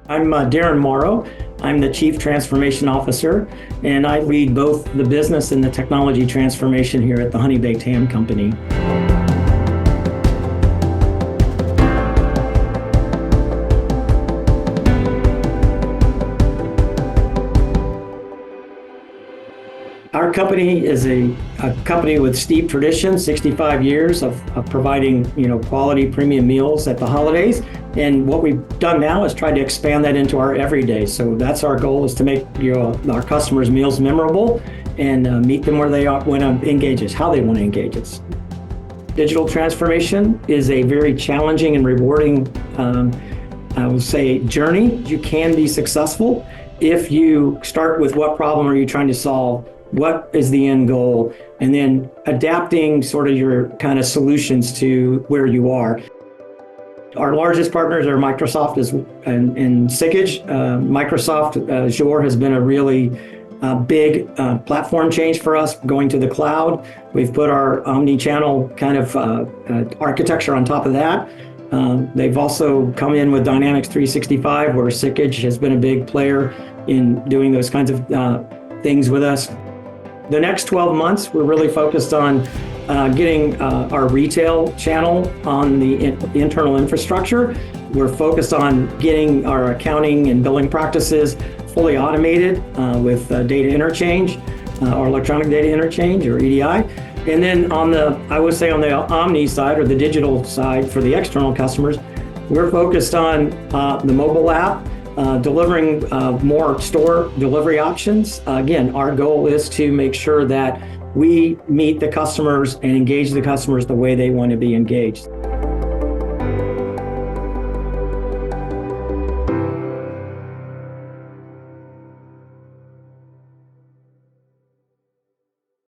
I'm Darin Morrow. I'm the Chief Transformation Officer, and I lead both the business and the technology transformation here at the HoneyBaked Ham Company. Our company is a company with steep tradition, 65 years of providing quality premium meals at the holidays. And what we've done now is try to expand that into our everyday. So that's our goal, is to make our customers' meals memorable and meet them where they want to engage us, how they want to engage us. Digital transformation is a very challenging and rewarding, I would say, journey. You can be successful if you start with what problem are you trying to solve, what is the end goal, and then adapting sort of your kind of solutions to where you are. Our largest partners are Microsoft and Sickage. Microsoft Azure has been a really big platform change for us, going to the cloud. We've put our omni-channel kind of architecture on top of that. They've also come in with Dynamics 365, where Sickage has been a big player in doing those kinds of things with us. The next 12 months, we're really focused on getting our retail channel on the internal infrastructure. We're focused on getting our accounting and billing practices fully automated with data interchange, or electronic data interchange, or EDI. And then on the omni side, or the digital side for the external customers, we're focused on the mobile app, delivering more store delivery options. Again, our goal is to make sure that we meet the customers and engage the customers the way they want to be engaged.